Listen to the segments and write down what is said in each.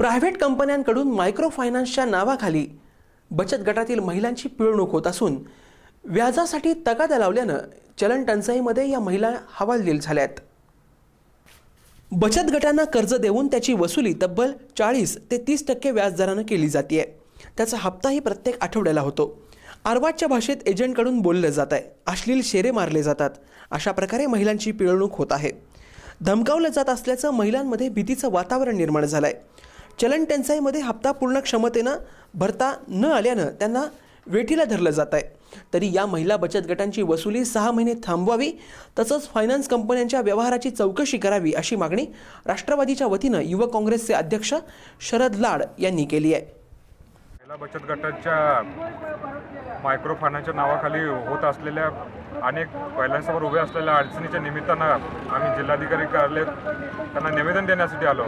Private कंपन्यांकडून micro फायनान्सच्या नावाखाली बचत गटातील महिलांची पिळवणूक होत असून व्याजासाठी तगादा लावल्यानं चलन टंचाईमध्ये या महिला हवालदिल झाल्यात। बचत गटांना कर्ज देऊन त्याची वसुली तब्बल 40 ते 30% व्याजदरानं केली जाते। त्याचा हप्ताही प्रत्येक आठवड्याला होतो। आरवाच्या भाषेत एजंटकडून बोललं जात आहे, अश्लील शेरे मारले जातात। अशा प्रकारे महिलांची पिळवणूक होत आहे। धमकावलं जात असल्याचं महिलांमध्ये भीतीचं वातावरण निर्माण झालंय। चलन टंचाईमध्ये हप्ता पूर्ण क्षमतेनं भरता न आल्यानं त्यांना वेठीला धरलं जात आहे। तरी या महिला बचत गटांची वसुली 6 महिने थांबवावी, तसंच फायनान्स कंपन्यांच्या व्यवहाराची चौकशी करावी अशी मागणी राष्ट्रवादीच्या वतीनं युवक काँग्रेसचे अध्यक्ष शरद लाड यांनी केली आहे। महिला बचत गटाच्या मायक्रो फायनान्सच्या नावाखाली होत असलेल्या अनेक महिलांसमोर उभे असलेल्या अडचणीच्या निमित्तानं आम्ही जिल्हाधिकारी कार्यालयात त्यांना निवेदन देण्यासाठी आलो।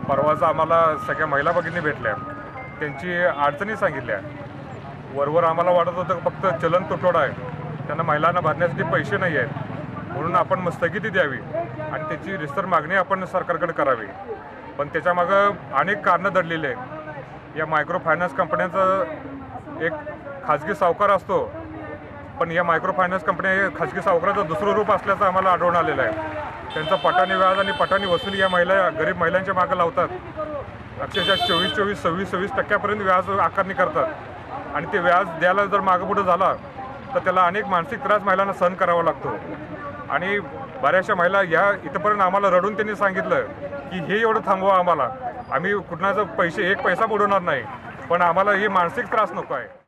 परवाच आम्हाला सगळ्या महिला भगिनी भेटल्या, त्यांची अडचणी सांगितल्या। वरवर आम्हाला वाटत होतं फक्त चलन तुटवडा आहे, त्यांना महिलांना भरण्यासाठी पैसे नाही आहेत, म्हणून आपण स्थगिती द्यावी आणि त्याची रिस्तर मागणी आपण सरकारकडे करावी। पण त्याच्यामागं अनेक कारणं दडलेली आहेत। या मायक्रो फायनान्स कंपन्यांचा एक खाजगी सावकार असतो, पण या मायक्रो फायनान्स कंपन्या हे खाजगी सावकाराचं दुसरं रूप असल्याचं आम्हाला आढळून आलेलं आहे। त्यांचा पटाणी व्याज आणि पटाणी वसुली या गरीब महिलांच्या मागं लावतात। अक्षरशः 24-26% व्याज आकारणी करतात आणि ते व्याज द्यायला जर मागं पुढं झाला तर त्याला अनेक मानसिक त्रास महिलांना सहन करावा लागतो। आणि बऱ्याचशा महिला इथपर्यंत आम्हाला रडून त्यांनी सांगितलं की हे एवढं थांबवा, आम्हाला आम्ही कुठनाचं एक पैसा बुडवणार नाही, पण आम्हाला हे मानसिक त्रास नको आहे।